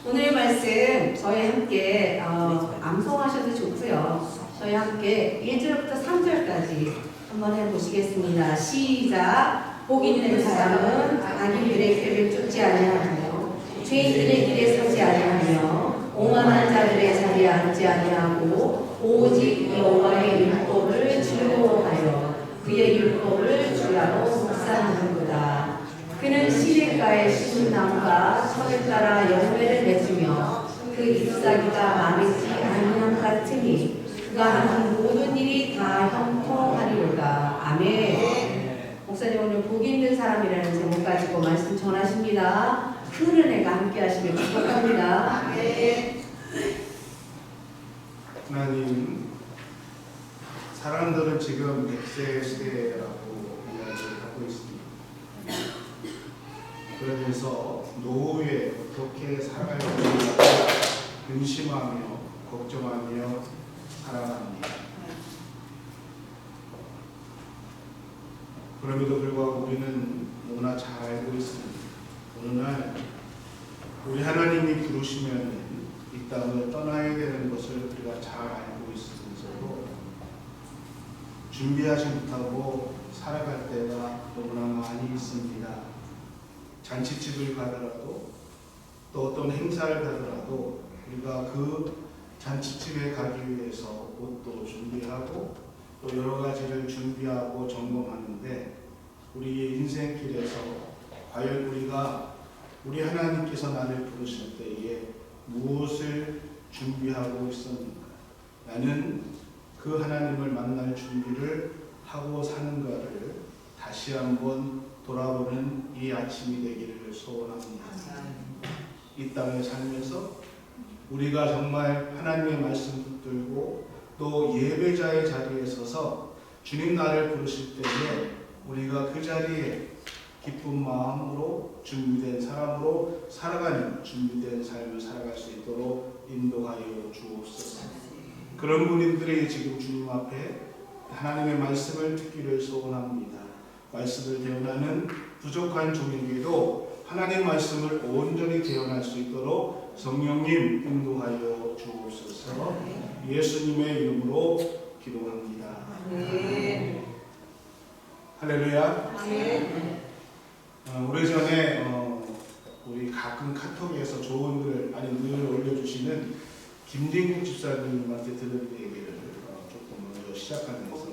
오늘 말씀 저희 함께 암송하셔도 좋고요. 저희 함께 1절부터 3절까지 한번 해보시겠습니다. 시작. 복 있는 사람은 악인들의 길을 쫓지 아니하며 죄인들의 길에 서지 아니하며 오만한 자들의 자리에 앉지 아니하고 오직 여호와의 율법을 즐거워하여 그의 율법을 주야로 묵상하는구나. 그는 시냇가에 심은 나무가 철을 따라 열매를 맺으며 그 잎사귀가 마르지 아니함 같으니 그가 하는 모든 일이 다 형통하리로다. 아멘. 목사님 오늘 복 있는 사람이라는 제목 가지고 말씀 전하십니다. 큰 은혜가 함께 하시길 축복합니다. 아멘. 하나님, 사람들은 지금 100세 시대라고 이야기를 하고 있습니다. 그러면서 노후에 어떻게 살아갈 것인가 근심하며 걱정하며 살아갑니다. 그럼에도 불구하고 우리는 너무나 잘 알고 있습니다. 어느 날 우리 하나님이 부르시면 이 땅을 떠나야 되는 것을 우리가 잘 알고 있으면서도 준비하지 못하고 살아갈 때가 너무나 많이 있습니다. 잔치집을 가더라도 또 어떤 행사를 가더라도 우리가 그 잔치집에 가기 위해서 옷도 준비하고 또 여러 가지를 준비하고 점검하는데 우리의 인생길에서 과연 우리 하나님께서 나를 부르실 때에 무엇을 준비하고 있었는가? 나는 그 하나님을 만날 준비를 하고 사는가를 다시 한번 돌아보는 이 아침이 되기를 소원합니다. 이 땅에 살면서 우리가 정말 하나님의 말씀 붙들고 또 예배자의 자리에 서서 주님 나를 부르실 때에 우리가 그 자리에 기쁜 마음으로 준비된 사람으로 살아가는 준비된 삶을 살아갈 수 있도록 인도하여 주옵소서. 그런 분들이 지금 주님 앞에 하나님의 말씀을 듣기를 소원합니다. 말씀을 대언하는 부족한 종에게도 하나님 말씀을 온전히 대언할 수 있도록 성령님 인도하여 주옵소서. 예수님의 이름으로 기도합니다. 네. 할렐루야. 네. 오래전에 우리 가끔 카톡에서 좋은 글 늘 올려주시는 김진국 집사님한테 들은 얘기를 조금 먼저 시작하면서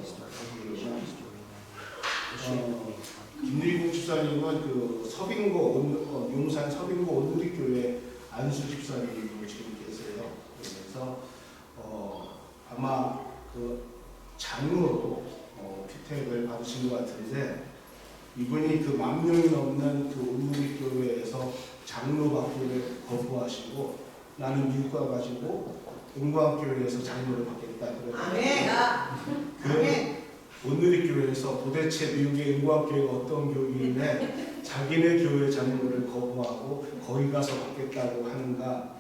김진국 집사님은 그 용산 서빙고 온누리교회 안수 집사님으로 지금 계세요. 그래서 아마 그 장로로 피택을 받으신 것 같은데 이분이 그 10,000명이 넘는 그 온누리교회에서 장로 받기를 거부하시고 나는 미국 가가지고 은광교회에서 장로를 받겠다 그랬는데 그 온누리교회에서 도대체 미국의 은광교회가 어떤 교회인데 자기네 교회 장로를 거부하고 거기 가서 받겠다고 하는가.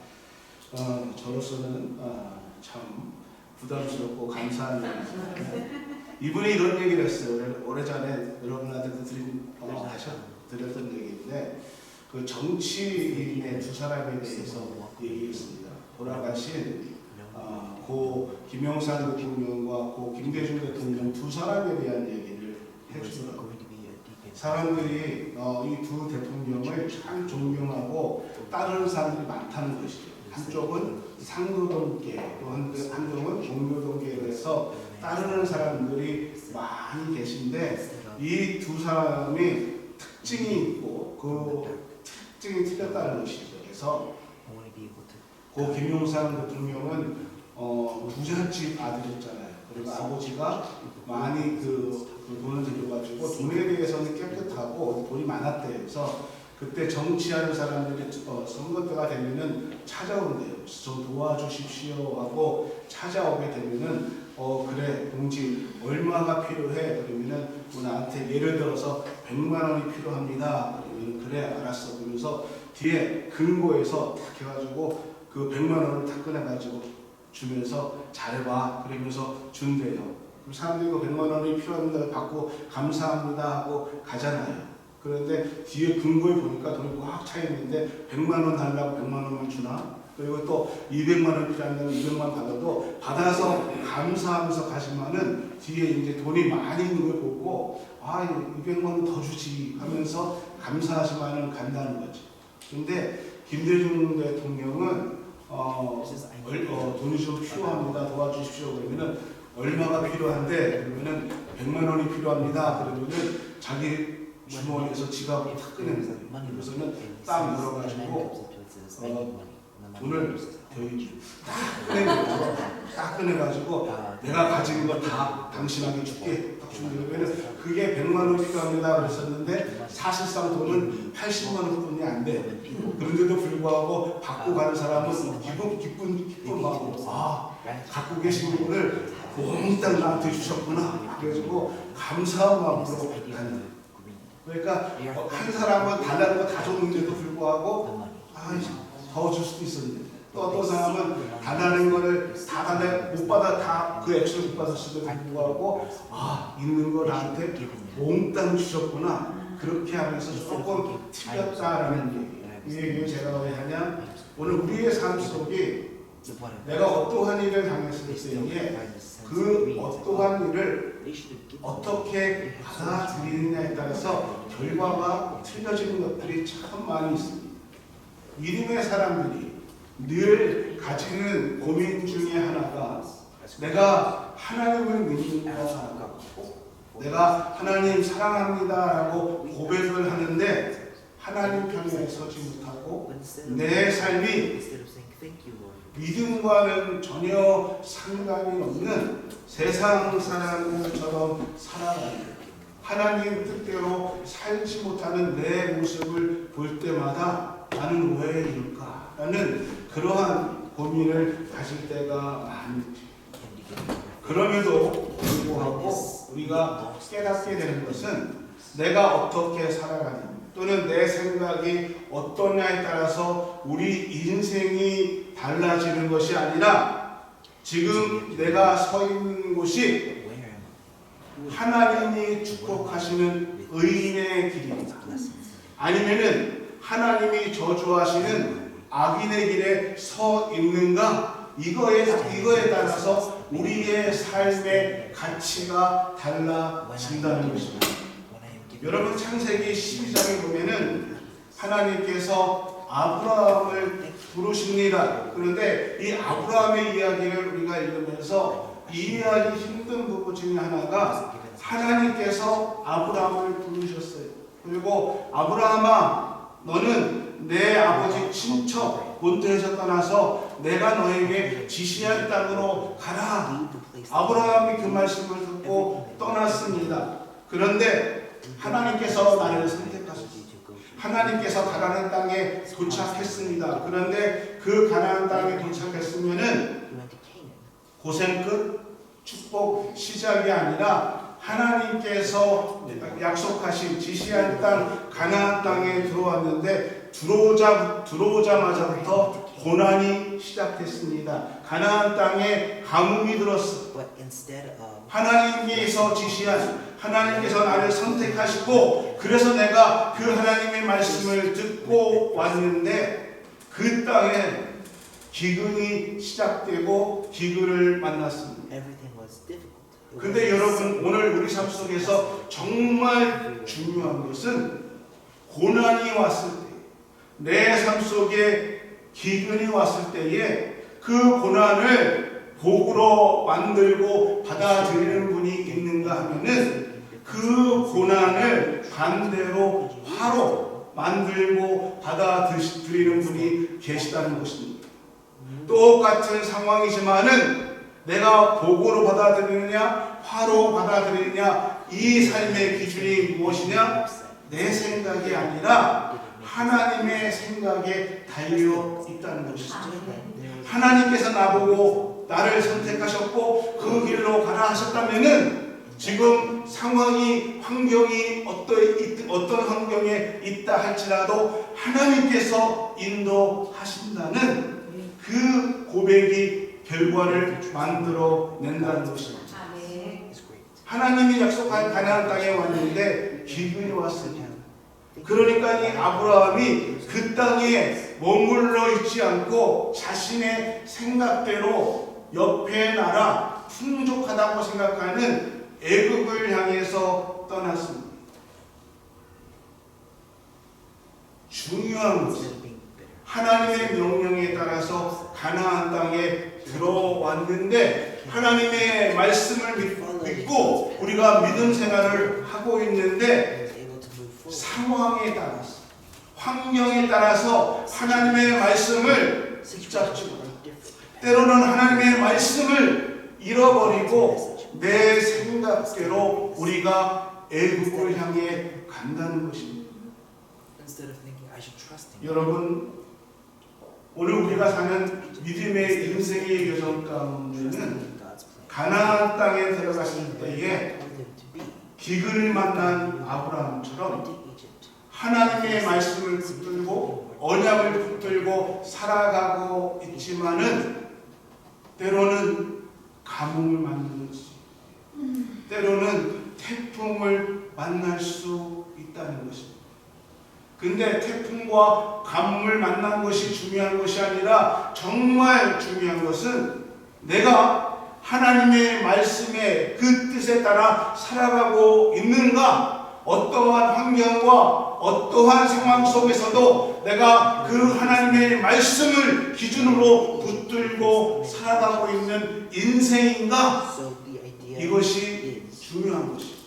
저로서는 참 부담스럽고 감사한 일입니다. 이분이 이런 얘기를 했어요. 오래전에 여러분한테도 드렸던 얘기인데 그 정치인의 두 사람에 대해서 얘기했습니다. 돌아가신 고 김영삼 대통령과 고 김대중 대통령 두 사람에 대한 얘기를 해주더라고요. 사람들이 이 두 대통령을 참 존경하고 따르는 사람들이 많다는 것이죠. 한쪽은 상도동계, 또 한쪽은 종묘동계에 해서 따르는 사람들이 많이 계신데 이 두 사람이 특징이 있고 그 특징이 틀렸다는 것이죠. 그래서 고 김용삼 대통령은 부잣집 아들이었잖아요. 그리고 아버지가 많이 돈을 들여가지고 돈에 대해서는 깨끗하고 돈이 많았대요. 그래서 그때 정치하는 사람들이 선거 때가 되면은 찾아온대요. 그래서 좀 도와주십시오 하고 찾아오게 되면은 그래 동지 얼마가 필요해? 그러면은 나한테 예를 들어서 100만 원이 필요합니다. 그러면 그래 알았어. 그러면서 뒤에 금고에서 탁 해가지고 그 100만 원을 탁 꺼내가지고 주면서 잘해봐. 그러면서 준대요. 그럼 사람들이 그 100만 원이 필요합니다. 받고 감사합니다 하고 가잖아요. 그런데 뒤에 금고에 보니까 돈이 꽉 차 있는데 100만 원 달라고 100만 원만 주나? 그리고 또 200만 원 필요하면 200만 받아도 받아서 감사하면서 가시면은 뒤에 이제 돈이 많이 있는 걸 보고 200만 원 더 주지 하면서 감사하시면은 간다는 거죠. 근데 김대중 대통령은 돈이 좀 필요합니다. 도와주십시오. 그러면은 얼마가 필요한데 그러면은 100만 원이 필요합니다. 그러면은 자기 주머니에서 지갑을 탁 꺼내는 거예요. 그래서는 딱 열어가지고 돈을 딱 꺼내가지고 내가 가진 거 다 당신에게 줄게. 딱 주면 그게 100만 원 필요합니다. 그랬었는데 사실상 돈은 80만 원뿐이 안 돼. 그런데도 불구하고 받고 가는 사람은 기쁜 마음으로 갖고 계신 분을 몽땅 나한테 주셨구나. 그래가지고 감사한 마음으로 가는. 그러니까 한 사람은 달라는 거 다 줬는데도 불구하고 더 줄 수도 있었는데 또 어떤 사람은 달라는 거를 다 달래 못 받아 다 그 액수를 못 받았음에도 불구하고 있는 거 나한테 몽땅 주셨구나. 그렇게 하면서 조금 틀렸다라는 얘기. 이 얘기를 제가 왜 하냐? 오늘 우리의 삶 속에 내가 어떠한 일을 당했을 때에 그 어떠한 일을 어떻게 받아들이느냐에 따라서 결과가 틀려지는 것들이 참 많이 있습니다. 믿음의 사람들이 늘 가지는 고민 중에 하나가 내가 하나님을 믿는가, 내가 하나님 사랑합니다라고 고백을 하는데 하나님 편에 서지 못하고 내 삶이 믿음과는 전혀 상관이 없는 세상 사람들처럼 살아가는 하나님 뜻대로 살지 못하는 내 모습을 볼 때마다 나는 왜 이럴까? 라는 그러한 고민을 가질 때가 많죠. 그럼에도 불구하고 우리가 깨닫게 되는 것은 내가 어떻게 살아가는 또는 내 생각이 어떠냐에 따라서 우리 인생이 달라지는 것이 아니라 지금 내가 서 있는 곳이 하나님이 축복하시는 의인의 길입니다. 아니면은 하나님이 저주하시는 악인의 길에 서 있는가? 이거에 따라서 우리의 삶의 가치가 달라진다는 것입니다. 여러분 창세기 12장에 보면은 하나님께서 아브라함을 부르십니다. 그런데 이 아브라함의 이야기를 우리가 읽으면서 이해하기 힘든 부분 중에 하나가 하나님께서 아브라함을 부르셨어요. 그리고 아브라함아 너는 내 아버지 친척 본토에서 떠나서 내가 너에게 지시할 땅으로 가라. 아브라함이 그 말씀을 듣고 떠났습니다. 그런데 하나님께서 나를 선택하셨습니다. 하나님께서 가나안 땅에 도착했습니다. 그런데 그 가나안 땅에 도착했으면은 고생 끝 축복 시작이 아니라 하나님께서 약속하신 지시한 땅 가나안 땅에 들어왔는데 들어오자마자부터 고난이 시작됐습니다. 가나안 땅에 가뭄이 들었습니다. 하나님께서 지시한 하나님께서 나를 선택하시고 그래서 내가 그 하나님의 말씀을 듣고 왔는데 그 땅에 기근이 시작되고 기근을 만났습니다. 근데 여러분 오늘 우리 삶 속에서 정말 중요한 것은 고난이 왔을 때 내 삶 속에 기근이 왔을 때에 그 고난을 복으로 만들고 받아들이는 분이 있는가 하면은 그 고난을 반대로 화로 만들고 받아들이는 분이 계시다는 것입니다. 똑같은 상황이지만은 내가 복으로 받아들이느냐 화로 받아들이느냐 이 삶의 기준이 무엇이냐? 내 생각이 아니라 하나님의 생각에 달려 있다는 것이죠. 하나님께서 나보고 나를 선택하셨고 그 길로 가라 하셨다면은 지금 상황이 환경이 어떤 환경에 있다 할지라도 하나님께서 인도하신다는 그 고백이 결과를 만들어 낸다는 것입니다. 하나님이 약속한 가나안 땅에 왔는데 기근이 왔습니다. 그러니까 이 아브라함이 그 땅에 머물러 있지 않고 자신의 생각대로 옆에 나라 풍족하다고 생각하는 애굽을 향해서 떠났습니다. 중요한 것은 하나님의 명령에 따라서 가나안 땅에 들어왔는데 하나님의 말씀을 믿고 우리가 믿음 생활을 하고 있는데 상황에 따라서 환경에 따라서 하나님의 말씀을 붙잡지 못하고 때로는 하나님의 말씀을 잃어버리고 내 생각대로 우리가 애굽을 향해 간다는 것입니다. 여러분, 오늘 우리가 사는 믿음의 인생의 여정 가운데는 가나안 땅에 들어갔을 때에 기근을 만난 아브라함처럼 하나님의 말씀을 붙들고 언약을 붙들고 살아가고 있지만은 때로는 가뭄을 만나는 것이 때로는 태풍을 만날 수 있다는 것입니다. 근데 태풍과 가뭄을 만난 것이 중요한 것이 아니라 정말 중요한 것은 내가 하나님의 말씀의 그 뜻에 따라 살아가고 있는가? 어떠한 환경과 어떠한 상황 속에서도 내가 그 하나님의 말씀을 기준으로 붙들고 살아가고 있는 인생인가? 이것이 중요한 것입니다.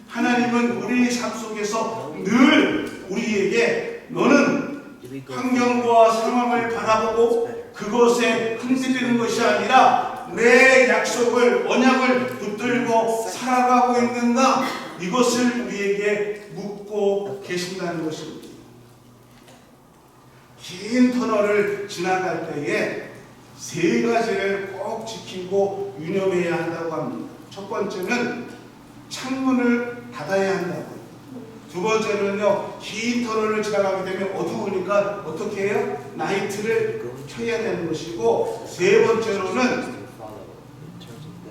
하나님은 우리 삶 속에서 늘 우리에게 너는 환경과 상황을 바라보고 그것에 흔들리는 것이 아니라 내 약속을 언약을 붙들고 살아가고 있는가? 이것을 우리에게 묻고 계신다는 것입니다. 긴 터널을 지나갈 때에 세 가지를 꼭 지키고 유념해야 한다고 합니다. 첫 번째는 창문을 닫아야 한다고. 두 번째는요, 긴 터널을 지나가게 되면 어두우니까 어떻게 해요? 라이트를 켜야 되는 것이고, 세 번째로는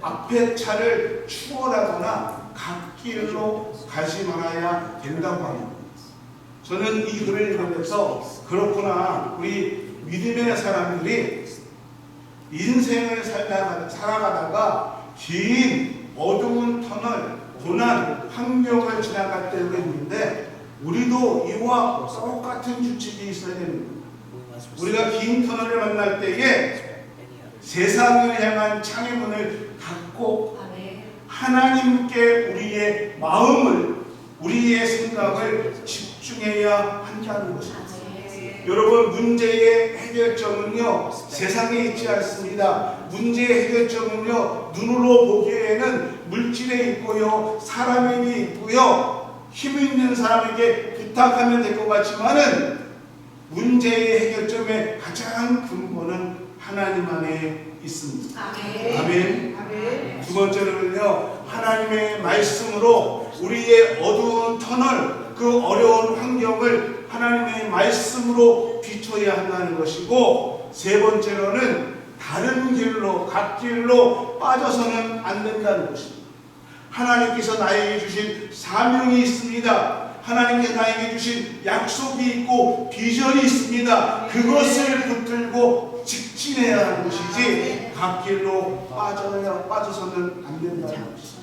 앞에 차를 추월하거나 갓길로 가지 말아야 된다고 합니다. 저는 이 글을 읽으면서 그렇구나, 우리 믿음의 사람들이 인생을 살아가다가 긴 어두운 터널, 고난, 환경을 지나갈 때가 있는데 우리도 이와 똑같은 규칙이 있어야 됩니다. 우리가 긴 터널을 만날 때에 세상을 향한 창의 문을 닫고 하나님께 우리의 마음을, 우리의 생각을 집중해야 한다는 것입니다. 여러분, 문제의 해결점은요 세상에 있지 않습니다. 문제의 해결점은요 눈으로 보기에는 물질에 있고요, 사람에게 있고요, 힘 있는 사람에게 부탁하면 될 것 같지만은 문제의 해결점의 가장 근본은 하나님 안에 있습니다. 아멘. 아멘. 두 번째로는요, 하나님의 말씀으로 우리의 어두운 터널, 그 어려운 환경을 하나님의 말씀으로 비춰야 한다는 것이고, 세 번째로는 다른 길로, 갓길로 빠져서는 안 된다는 것입니다. 하나님께서 나에게 주신 사명이 있습니다. 하나님께서 나에게 주신 약속이 있고 비전이 있습니다. 그것을 붙들고 직진해야 하는 것이지 갓길로 빠져서는 안 된다는 것입니다.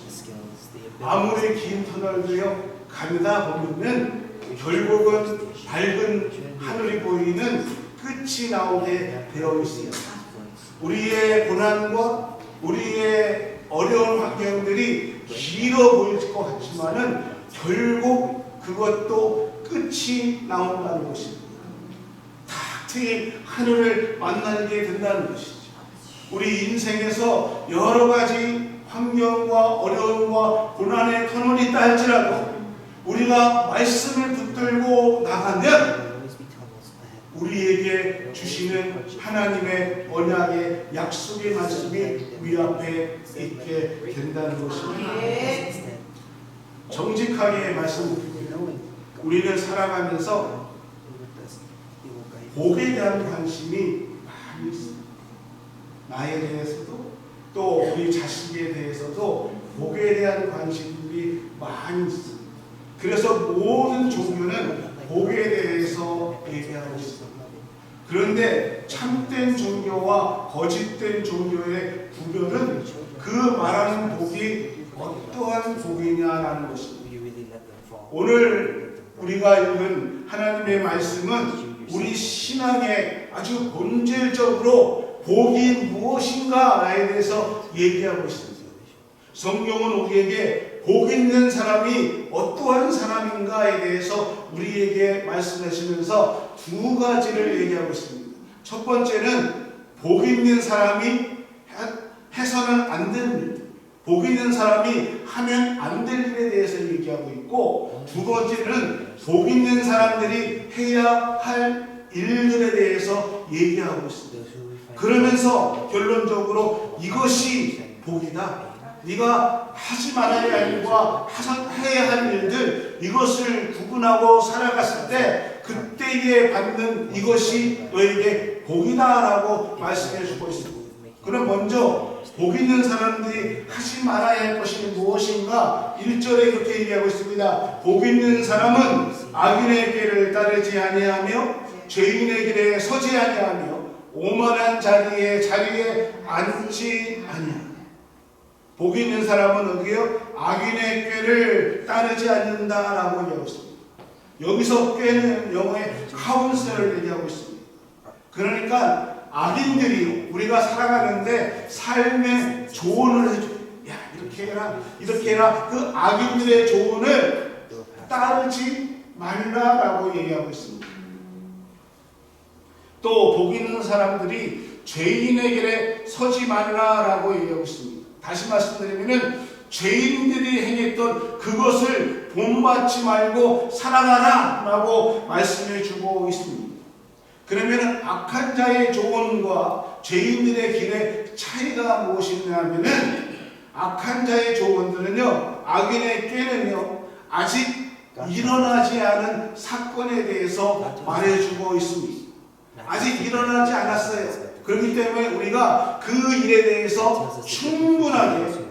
아무리 긴 터널도요 가다 보면은 결국은 밝은 하늘이 보이는 끝이 나오게 되어 있습니다. 우리의 고난과 우리의 어려운 환경들이 길어 보일 것 같지만은 결국 그것도 끝이 나온다는 것입니다. 탁 트인 하늘을 만나게 된다는 것이죠. 우리 인생에서 여러 가지 환경과 어려움과 고난의 터널이 있다 할지라도 우리가 말씀을 붙들고 나가면 우리에게 주시는 하나님의 언약의 약속의 말씀이 우리 앞에 있게 된다는 것입니다. 정직하게 말씀드리면 우리는 살아가면서 복에 대한 관심이 많이 있습니다. 나에 대해서도 또 우리 자식에 대해서도 복에 대한 관심들이 많이 있습니다. 그래서 모든 종교는 복에 대해서 얘기하고 있습니다. 그런데 참된 종교와 거짓된 종교의 구별은 그 말하는 복이 어떠한 복이냐라는 것입니다. 오늘 우리가 읽은 하나님의 말씀은 우리 신앙의 아주 본질적으로 복이 무엇인가에 대해서 얘기하고 있습니다. 성경은 우리에게 복 있는 사람이 어떠한 사람인가에 대해서 우리에게 말씀하시면서 두 가지를 얘기하고 있습니다. 첫 번째는 복 있는 사람이 해서는 안 되는 일, 복 있는 사람이 하면 안 될 일에 대해서 얘기하고 있고, 두 번째는 복 있는 사람들이 해야 할 일들에 대해서 얘기하고 있습니다. 그러면서 결론적으로 이것이 복이다. 네가 하지 말아야 할 일과 해야 할 일들, 이것을 구분하고 살아갔을 때 그때에 받는 이것이 너에게 복이다라고 말씀해 주고 있습니다. 그럼 먼저 복 있는 사람들이 하지 말아야 할 것이 무엇인가? 1절에 그렇게 얘기하고 있습니다. 복 있는 사람은 악인의 길을 따르지 아니하며 죄인의 길에 서지 아니하며 오만한 자리에 앉지 아니하며. 복 있는 사람은 어디요? 악인의 꾀를 따르지 않는다라고 얘기하고 있습니다. 여기서 꾀는 영어의 카운셀을 얘기하고 있습니다. 그러니까 악인들이 우리가 살아가는데 삶의 조언을 해줘요. 야, 이렇게 해라, 이렇게 해라. 그 악인들의 조언을 따르지 말라라고 얘기하고 있습니다. 또 복 있는 사람들이 죄인의 길에 서지 말라라고 얘기하고 있습니다. 다시 말씀드리면은 죄인들이 행했던 그것을 본받지 말고 살아가라 라고 말씀해 주고 있습니다. 그러면 악한 자의 조언과 죄인들의 길의 차이가 무엇이냐면은, 악한 자의 조언들은요, 악인의 꾀는요, 아직 일어나지 않은 사건에 대해서 말해주고 있습니다. 아직 일어나지 않았어요. 그렇기 때문에 우리가 그 일에 대해서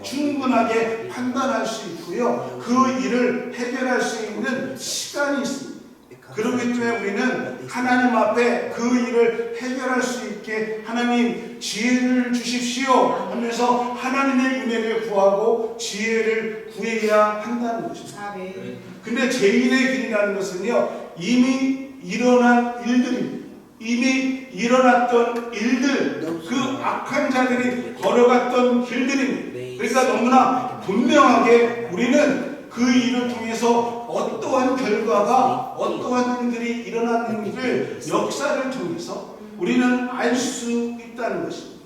충분하게 판단할 수 있고요, 그 일을 해결할 수 있는 시간이 있습니다. 그렇기 때문에 우리는 하나님 앞에 그 일을 해결할 수 있게 하나님 지혜를 주십시오 하면서 하나님의 은혜를 구하고 지혜를 구해야 한다는 것입니다. 근데 죄인의 길이라는 것은요, 이미 일어난 일들입니다. 이미 일어났던 일들, 그 악한 자들이 걸어갔던 길들입니다. 그러니까 너무나 분명하게 우리는 그 일을 통해서 어떠한 결과가, 어떠한 일들이 일어났는지를 역사를 통해서 우리는 알 수 있다는 것입니다.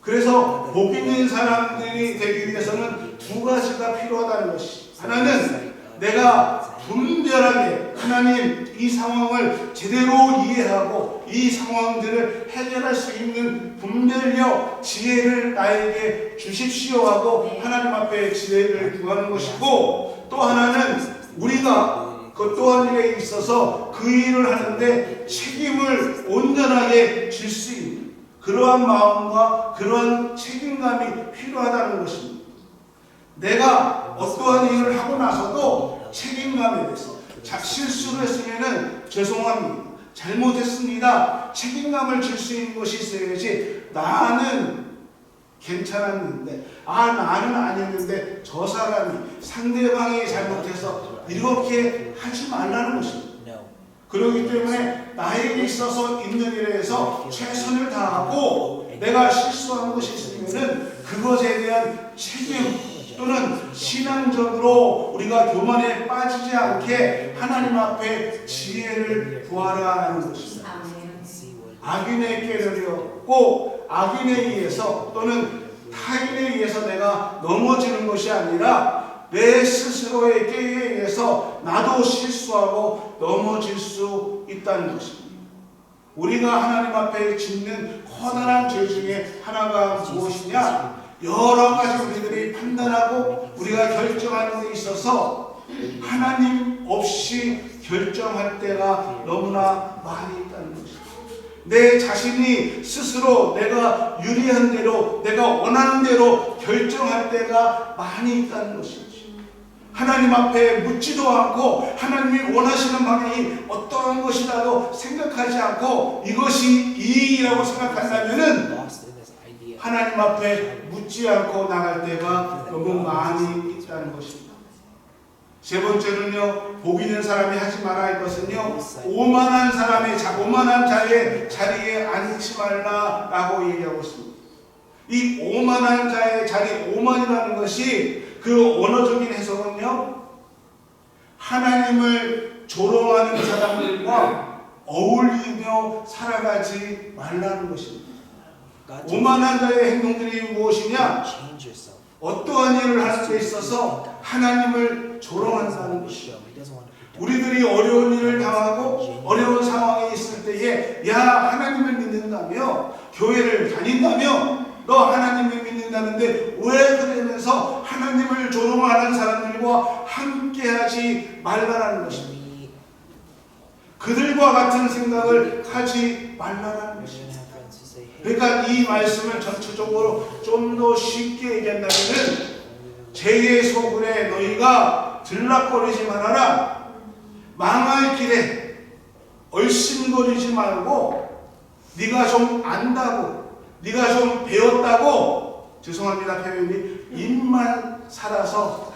그래서 복 있는 사람들이 되기 위해서는 두 가지가 필요하다는 것이, 하나는 내가 분별하게 하나님 이 상황을 제대로 이해하고 이 상황들을 해결할 수 있는 분별력, 지혜를 나에게 주십시오 하고 하나님 앞에 지혜를 구하는 것이고, 또 하나는 우리가 그 또한 일에 있어서 그 일을 하는데 책임을 온전하게 질 수 있는 그러한 마음과 그러한 책임감이 필요하다는 것입니다. 내가 어떠한 일을 하고 나서도 책임감에 대해서 실수를 했으면 죄송합니다, 잘못했습니다, 책임감을 질 수 있는 것이 있어야지, 나는 괜찮았는데, 나는 아니었는데 저 사람이, 상대방이 잘못해서 이렇게 하지 말라는 것입니다. 그렇기 때문에 나에게 있어서 있는 일에 대해서 최선을 다하고, 내가 실수한 것이 있으면 그것에 대한 책임, 또는 신앙적으로 우리가 교만에 빠지지 않게 하나님 앞에 지혜를 구하라 하는 것입니다. 악인의 꾀를요, 꼭 악인에 의해서 또는 타인에 의해서 내가 넘어지는 것이 아니라 내 스스로의 꾀에 의해서 나도 실수하고 넘어질 수 있다는 것입니다. 우리가 하나님 앞에 짓는 커다란 죄 중에 하나가 무엇이냐? 여러 가지 우리들이 판단하고 우리가 결정하는 데 있어서 하나님 없이 결정할 때가 너무나 많이 있다는 것입니다. 내 자신이 스스로 내가 유리한 대로, 내가 원하는 대로 결정할 때가 많이 있다는 것이죠. 하나님 앞에 묻지도 않고 하나님이 원하시는 방향이 어떠한 것이라도 생각하지 않고 이것이 이익이라고 생각한다면은 하나님 앞에 묻지 않고 나갈 때가 너무 많이 있다는 것입니다. 세 번째는요, 복 있는 사람이 하지 말아야 할 것은요, 오만한 자의 자리에 앉지 말라라고 얘기하고 있습니다. 이 오만한 자의 자리, 오만이라는 것이 그 언어적인 해석은요, 하나님을 조롱하는 사람들과 어울리며 살아가지 말라는 것입니다. 오만한 자의 행동들이 무엇이냐? 어떠한 일을 하는 데 있어서 하나님을 조롱한다는 것이죠. 우리들이 어려운 일을 당하고 어려운 상황에 있을 때에 야, 하나님을 믿는다며, 교회를 다닌다며, 너 하나님을 믿는다는데 왜 그러면서 하나님을 조롱하는 사람들과 함께하지 말라는 것입니다. 그들과 같은 생각을 하지 말라는 것입니다. 그러니까 이 말씀을 전체적으로 좀 더 쉽게 얘기한다면, 죄의 소굴에 너희가 들락거리지 말아라. 망할 길에 얼씬거리지 말고, 네가 좀 안다고, 네가 좀 배웠다고, 죄송합니다 표현이, 입만 살아서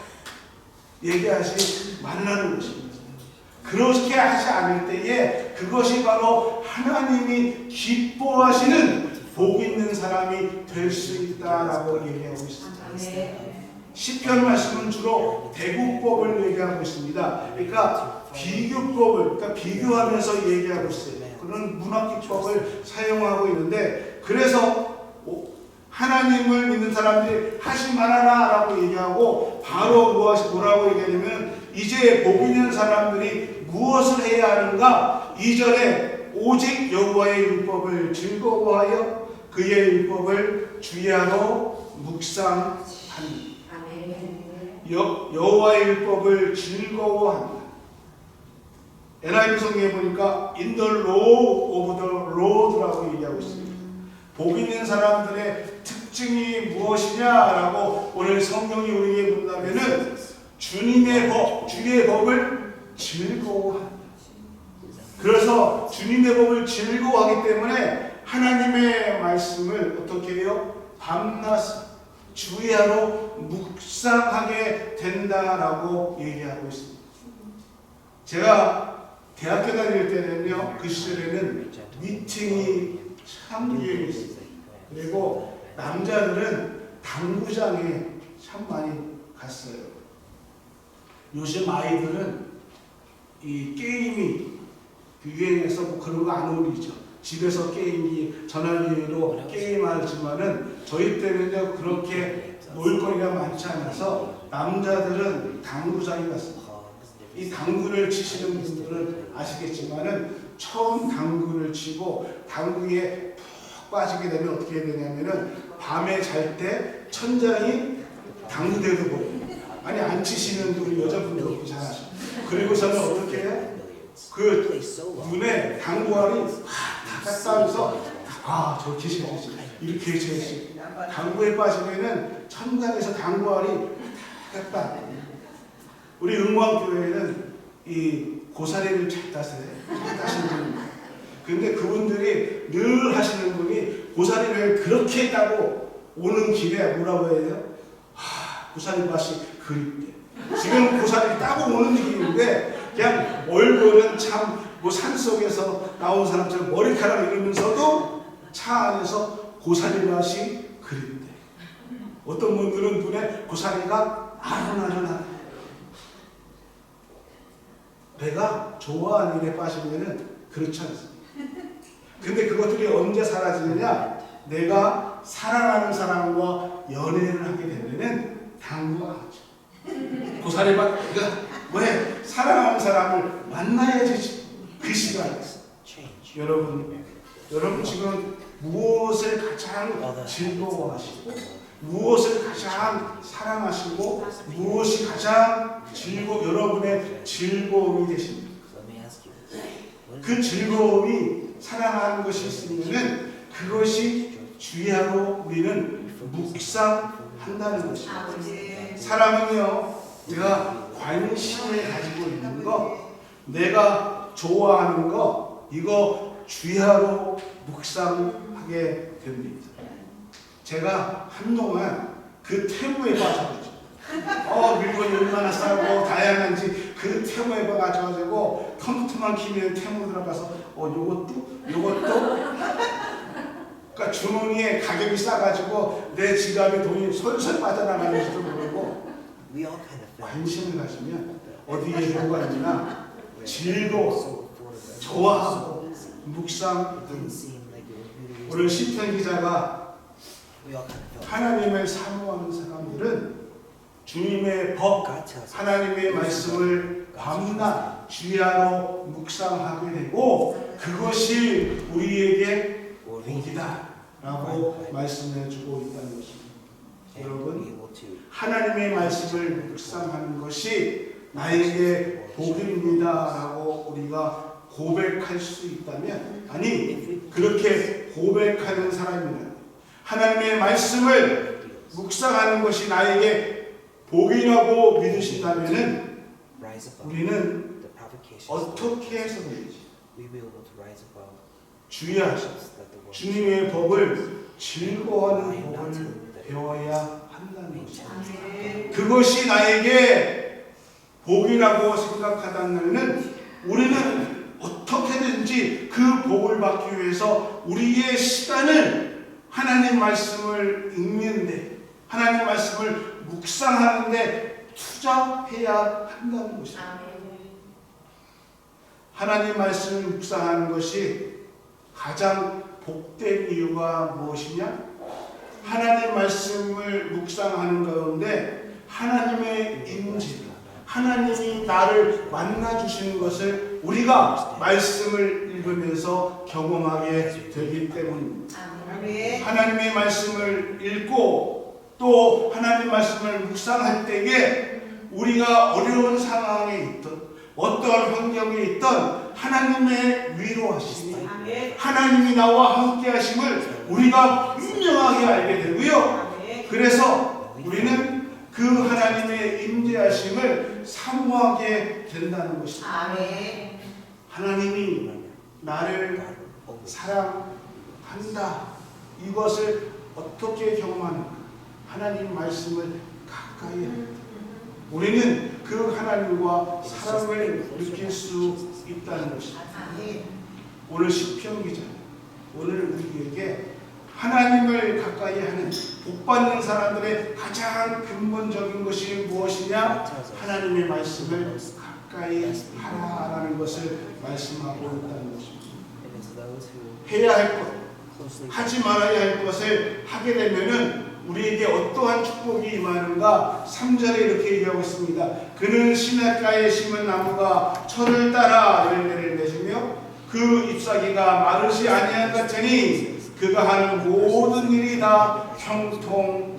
얘기하지 말라는 것입니다. 그렇게 하지 않을 때에 그것이 바로 하나님이 기뻐하시는 복 있는 사람이 될 수 있다라고 얘기하고 있습니다. 시편 말씀은 주로 대구법을 얘기하고 있습니다. 그러니까 비교법을, 그러니까 비교하면서 얘기하고 있어요. 그런 문학기법을 사용하고 있는데, 그래서 하나님을 믿는 사람들이 하지 말아라 라고 얘기하고, 바로 뭐라고 얘기하냐면, 이제 복 있는 사람들이 무엇을 해야 하는가? 2절에 오직 여호와의 율법을 즐거워하여 그의 율법을 주야로 묵상하니. 여호와의 율법을 즐거워합니다. NIV 성경에 보니까 in the law of the Lord라고 얘기하고 있습니다. 복 있는 사람들의 특징이 무엇이냐라고 오늘 성경이 우리에게 묻는다면은 주님의 법, 주의 법을 즐거워합니다. 그래서 주님의 법을 즐거워하기 때문에 하나님의 말씀을 어떻게 해요? 밤낮 주야로 묵상하게 된다라고 얘기하고 있습니다. 제가 대학교 다닐 때는요, 그 시절에는 미팅이 참 유행했어요. 그리고 남자들은 당구장에 참 많이 갔어요. 요즘 아이들은 이 게임이 유행해서 뭐 그런 거 안 어울리죠. 집에서 게임기, 전화기로 게임하지만은 저희 때는요, 그렇게 놀거리가 많지 않아서 남자들은 당구장에 갔습니다. 이 당구를 치시는 분들은 아시겠지만은 처음 당구를 치고 당구에 푹 빠지게 되면 어떻게 해야 되냐면은 밤에 잘 때 천장이 당구대도 보여요. 아니, 안 치시는 우리 여자분들도 잘 아시죠. 그리고 저는 어떻게 해요? 그 눈에 당구알이 다 깎아서 저렇게 해야지, 이렇게 해야지. 당구에 빠지면은 천장에서 당구알이 다 깎아. 우리 응광교회에는 이 고사리를 잘 따세요. 잘 따시는 분입니다. 근데 그분들이 늘 하시는 분이 고사리를 그렇게 따고 오는 길에 뭐라고 해요? 고사리 맛이 그립게. 지금 고사리 따고 오는 길인데 그냥 얼굴은 참 뭐 산속에서 나온 사람처럼 머리카락 이러면서도 차 안에서 고사리 맛이 그립대. 어떤 분들은 눈에 고사리가 아른아른하대. 내가 좋아하는 일에 빠지면은 그렇지 않습니다. 근데 그것들이 언제 사라지느냐? 내가 사랑하는 사람과 연애를 하게 되면은 당구가 하죠. 고사리만, 그러니까 왜? 사랑하는 사람을 만나야지 그 시간에. 여러분 지금 무엇을 가장 즐거워하시고, 무엇을 가장 사랑하시고, 무엇이 가장 여러분의 즐거움이 되십니까? 그 즐거움이 사랑하는 것이 있으면은 그것이 주야로 우리는 묵상한다는 것입니다. 사랑은요, 내가 관심을 가지고 있는 거, 내가 좋아하는 거, 이거 주야로 묵상하게 됩니다. 제가 한동안 그 테마에 빠져가지고 물건이 얼마나 싸고 다양한지 그 테마에 빠져가지고 컴퓨터만 키면 테마 들어가서 요것도 그러니까 주머니에 가격이 싸가지고 내 지갑에 돈이 솔솔 빠져나가는지도 모르고 관심을 가지면 어디에 뭐가 있나 즐거워 좋아하고 묵상하는 오늘 시편 기자가 하나님을 사모하는 사람들은 주님의 법, 하나님의 말씀을 밤낮 주야로 묵상하게 되고 그것이 우리에게 복이다 라고 말씀해주고 있다는 것입니다. 여러분, 하나님의 말씀을 묵상하는 것이 나에게 복입니다 라고 우리가 고백할 수 있다면, 아니 그렇게 고백하는 사람이면 하나님의 말씀을 묵상하는 것이 나에게 복이라고 믿으신다면 우리는 어떻게 해서 되지? 주야, 주님의 법을 즐거워하는 법을 배워야 한다는 것입니다. 그것이 나에게 복이라고 생각하다면 우리는 어떻게든지 그 복을 받기 위해서 우리의 시간을 하나님 말씀을 읽는데, 하나님 말씀을 묵상하는데 투자해야 한다는 것입니다. 하나님 말씀을 묵상하는 것이 가장 복된 이유가 무엇이냐? 하나님 말씀을 묵상하는 가운데 하나님의 임재, 하나님이 나를 만나주시는 것을 우리가 말씀을 읽으면서 경험하게 되기 때문입니다. 하나님의 말씀을 읽고 또 하나님 말씀을 묵상할 때에 우리가 어려운 상황에 있던 어떠한 환경에 있던 하나님의 위로하심이, 하나님이 나와 함께 하심을 우리가 분명하게 알게 되고요. 그래서 우리는 그 하나님의 임재하심을 사모하게 된다는 것입니다. 하나님이 나를 사랑한다. 이것을 어떻게 경험하는가? 하나님 말씀을 가까이 합니다. 우리는 그 하나님과 사랑을 느낄 수 있다는 것입니다. 오늘 시편 기자, 오늘 우리에게 하나님을 가까이 하는 복받는 사람들의 가장 근본적인 것이 무엇이냐? 하나님의 말씀을 가까이 하라라는 것을 말씀하고 있다는 것입니다. 해야 할 것, 하지 말아야 할 것을 하게 되면은 우리에게 어떠한 축복이 임하는가? 3절에 이렇게 얘기하고 있습니다. 그는 시냇가에 심은 나무가 철을 따라 열매를 맺으며 그 잎사귀가 마르지 아니한 같으니 그가 하는 모든 일이 다 형통하리라.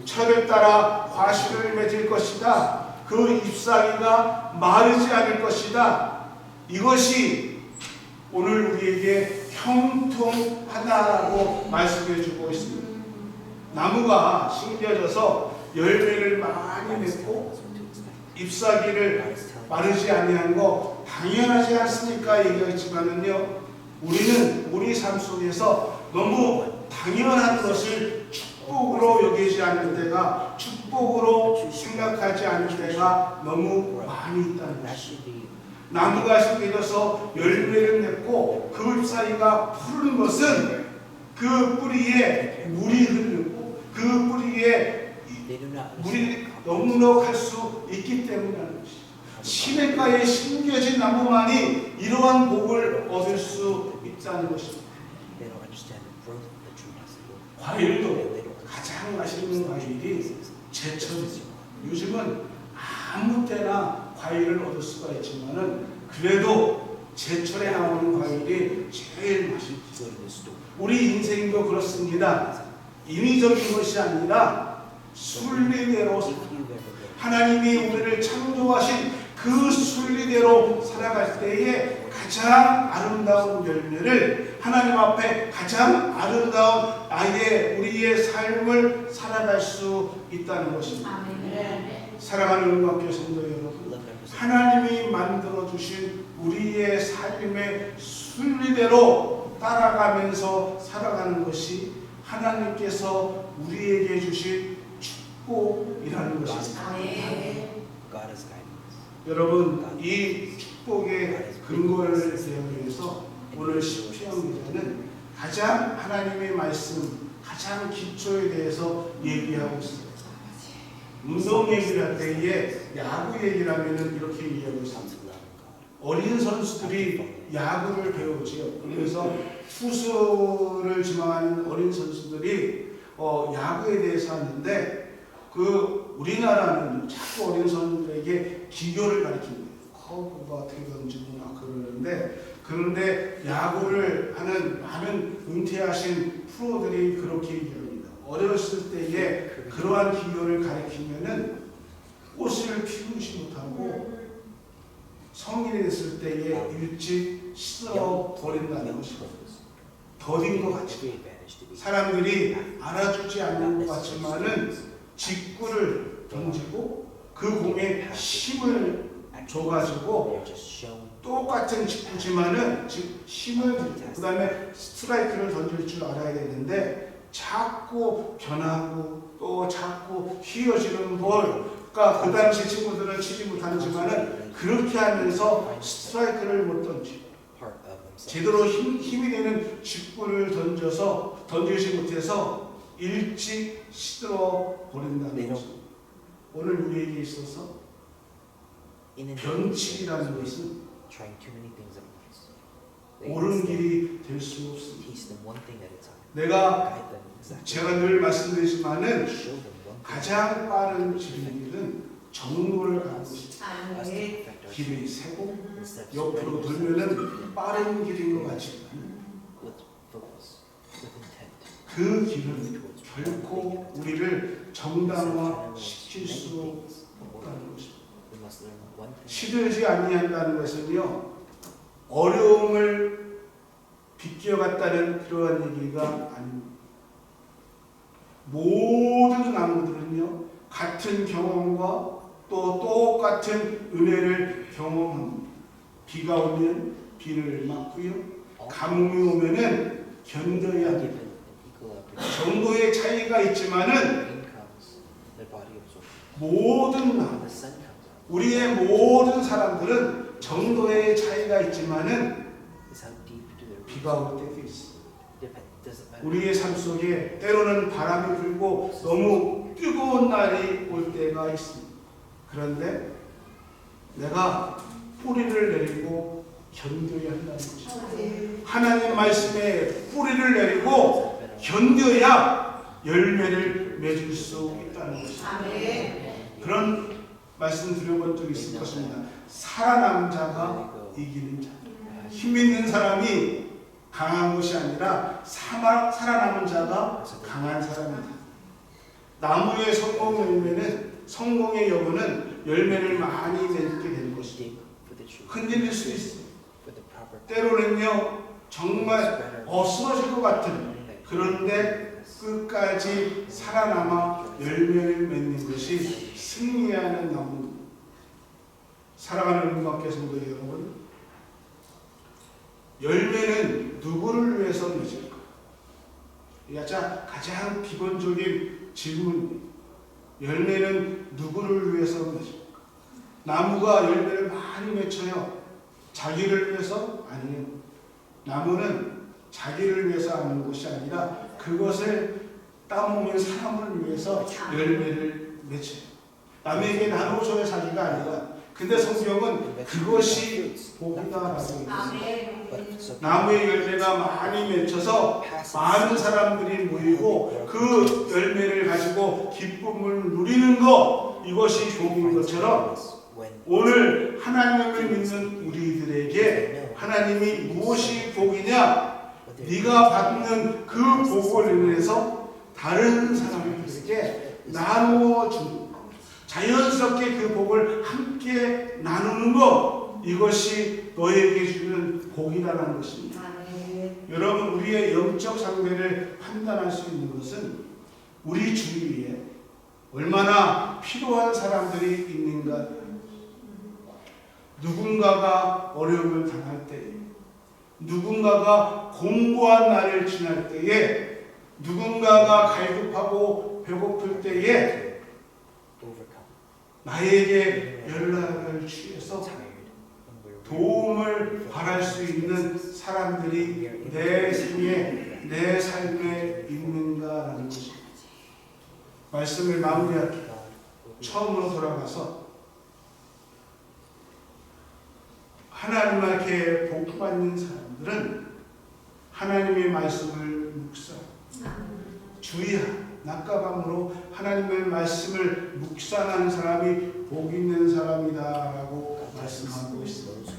철을 따라 과실을 맺을 것이다. 그 잎사귀가 마르지 않을 것이다. 이것이 오늘 우리에게 형통하다라고 말씀해주고 있습니다. 나무가 심겨져서 열매를 많이 맺고 잎사귀를 마르지 아니한 거 당연하지 않습니까? 얘기했지만은요, 우리는 우리 삶 속에서 너무 당연한 것을 축복으로 여기지 않는 때가, 축복으로 생각하지 않을 때가 너무 많이 있다는 것입니다. 나무가 심겨져서 열매를 맺고 그 잎사귀가 푸른 것은 그 뿌리에 물이 흐르고 그 뿌리에 물이 넉넉할 수 있기 때문이라는 것입니다. 시냇가에 심겨진 나무만이 이러한 복을 얻을 수 있다는 것입니다. 과일도 가장 맛있는 과일이 제철이죠. 요즘은 아무 때나 과일을 얻을 수가 있지만은 그래도 제철에 나오는 과일이 제일 맛있죠. 우리 인생도 그렇습니다. 인위적인 것이 아니라 순리대로 하나님이 우리를 창조하신 그 순리대로 살아갈 때에 가장 아름다운 열매를, 하나님 앞에 가장 아름다운 우리의 삶을 살아갈 수 있다는 것입니다. 사랑하는 은광교회 성도 여러분, 하나님이 만들어 주신 우리의 삶의 순리대로 따라가면서 살아가는 것이 하나님께서 우리에게 주신 축복이라는 것입니다. 여러분, 이 축복의 근거를 세우기 위해서 오늘 시편 기자는 가장 하나님의 말씀, 가장 기초에 대해서 얘기하고 있습니다. 운동 얘기를 할 때에 야구 얘기를 하면 이렇게 얘기하고 있습니다. 어린 선수들이 야구를 배우지요. 그래서 투수를 지망하는 어린 선수들이 야구에 대해서 하는데 우리나라는 자꾸 어린 선수들에게 기교를 가르칩니다. 커브가 어떻게 던지고 막 그런데 야구를 하는 많은 은퇴하신 프로들이 그렇게 얘기합니다. 어렸을 때에 그러한 기교를 가르치면은 꽃을 피우지 못하고 성인이 됐을 때에 일찍 시들어 버린다는 것입니다. 더딘 것 같이 사람들이 알아주지 않는 것 같지만은 직구를 던지고 그 공에 힘을 줘가지고 똑같은 직구지만은 힘을 그 다음에 스트라이크를 던질 줄 알아야 되는데 자꾸 변하고 또 자꾸 휘어지는 볼. 그러니까 그 당시 친구들은 치지 못하지만은 그렇게 하면서 스트라이크를 못 던지고 제대로 힘이 되는 직구를 던지지 못해서 일찍 시들어 버린다는 것입니다. 오늘 우리에게 있어서 변칙이라는 것은 옳은 길이 될 수 없습니다. 제가 늘 말씀드리지만은 가장 빠른 길은 정로를 가는 것입니다. 길이 세고 옆으로 돌면은 빠른 길인 것 같지만 그 길은 결코 우리를 정당화시킬 수 없다는 것입니다. 시들지 아니한다는 것은요, 어려움을 비껴갔다는 그러한 얘기가 아닙니다. 모든 나무들은요, 같은 경험과 또 똑같은 은혜를 경험합니다. 비가 오면 비를 맞고요, 가뭄이 오면은 견뎌야 합니다. 정도의 차이가 있지만은 모든 나무, 우리의 모든 사람들은 정도의 차이가 있지만은 비가 올 때도 있어요. 우리의 삶 속에 때로는 바람이 불고 너무 뜨거운 날이 올 때가 있습니다. 그런데 내가 뿌리를 내리고 견뎌야 한다는 것입니다. 하나님 말씀에 뿌리를 내리고 견뎌야 열매를 맺을 수 있다는 것입니다. 그런 말씀 드려본 적이 있을 것입니다. 살아남은 자가 이기는 자. 힘 있는 사람이 강한 것이 아니라 살아남은 자가 강한 사람이다. 나무의 성공의 여부는 열매를 많이 맺게 되는 것입니다. 흔들릴 수 있어요. 때로는요, 정말 쓰러질 것 같은, 그런데 끝까지 살아남아 열매를 맺는 것이 승리하는 나무입니다. 사랑하는 은광교회 성도 여러분, 열매는 누구를 위해서 맺을까? 가장 기본적인 질문입니다. 열매는 누구를 위해서 맺을까? 나무가 열매를 많이 맺혀요. 자기를 위해서? 아니에요. 나무는 자기를 위해서 하는 것이 아니라 그것을 따먹는 사람을 위해서 열매를 맺혀요. 남에게 나눠줘야 자기가 아니라. 근데 성경은 그것이 복이다라고 얘기했어요. 나무의 열매가 많이 맺혀서 많은 사람들이 모이고 그 열매를 가지고 기쁨을 누리는 것, 이것이 복인 것처럼 오늘 하나님을 믿는 우리들에게 하나님이 무엇이 복이냐? 네가 받는 그 복을 인해서 다른 사람들에게 나누어 주는, 자연스럽게 그 복을 함께 나누는 것, 이것이 너에게 주는 복이라는 것입니다. 여러분, 우리의 영적 상태를 판단할 수 있는 것은 우리 주위에 얼마나 필요한 사람들이 있는가. 누군가가 어려움을 당할 때에, 누군가가 공고한 날을 지날 때에, 누군가가 갈급하고 배고플 때에 나에게 연락을 취해서 도움을 바랄 수 있는 사람들이 내 생에, 내 삶에 있는가라는 것입니다. 말씀을 마무리할게요. 처음으로 돌아가서 하나님 앞에 복받는 사람들은 하나님의 말씀을 묵상, 주의하, 낮과 밤으로 하나님의 말씀을 묵상하는 사람이 복 있는 사람이다라고 말씀하고 있습니다.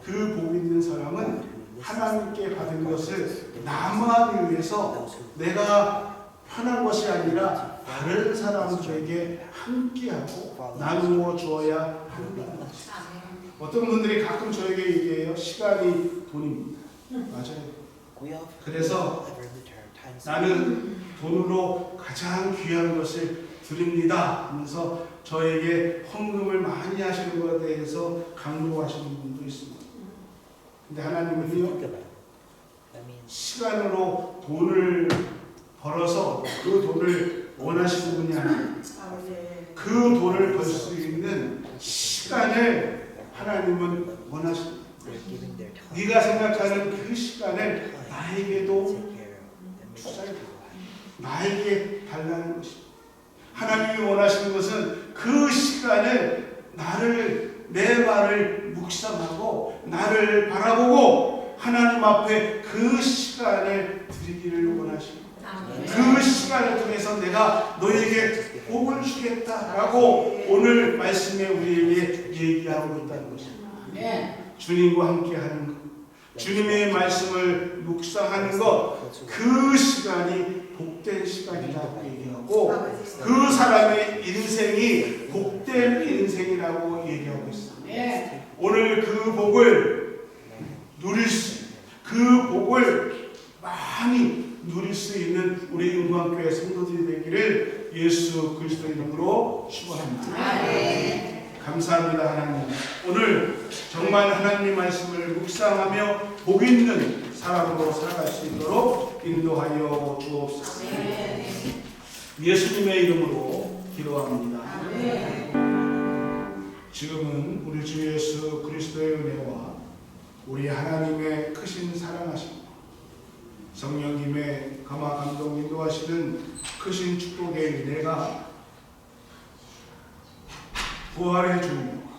그 복 있는 사람은 하나님께 받은 것을 나만 위해서 내가 편한 것이 아니라 다른 사람들에게 함께하고 나누어 주어야 한다. 어떤 분들이 가끔 저에게 얘기해요. 시간이 돈입니다. 맞아요. 그래서 나는 돈으로 가장 귀한 것을 드립니다 하면서 저에게 헌금을 많이 하시는 것에 대해서 강조하시는 분도 있습니다. 근데 하나님은요, 시간으로 돈을 벌어서 그 돈을 원하시는 분이 아니에요. 그 돈을 벌 수 있는 시간을 하나님은 원하십니다. 네가 생각하는 그 시간을 나에게도 투자해, 나에게 달라는 것입니다. 하나님이 원하시는 것은 그 시간을 내 말을 묵상하고 나를 바라보고 하나님 앞에 그 시간을 드리기를 원하십니다. 그 시간을 통해서 내가 너에게 복을 주겠다라고 오늘 말씀에 우리에게 얘기하고 있다는 것입니다. 주님과 함께하는 것, 주님의 말씀을 묵상하는 것, 그 시간이 복된 시간이라고 얘기하고 그 사람의 인생이 복된 인생이라고 얘기하고 있습니다. 오늘 그 복을 누릴 수, 그 복을 많이 누릴 수 있는 우리 은광교회 성도들이 되기를 예수 그리스도 이름으로 축원합니다. 감사합니다. 하나님, 오늘 정말 하나님의 말씀을 묵상하며 복 있는 사람으로 살아갈 수 있도록 인도하여 주옵소서. 예수님의 이름으로 기도합니다. 지금은 우리 주 예수 그리스도의 은혜와 우리 하나님의 크신 사랑하심과 성령님의 감화 감동 인도하시는 크신 축복의 은혜가 부활의 주님과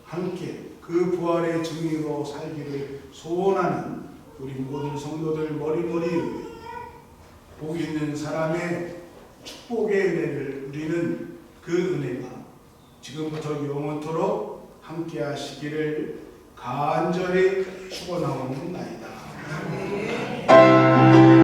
함께 그 부활의 증인으로 살기를 소원하는 우리 모든 성도들 머리머리 복 있는 사람의 축복의 은혜를 누리는 그 은혜가 지금부터 영원토록 함께 하시기를 간절히 축원하옵나이다.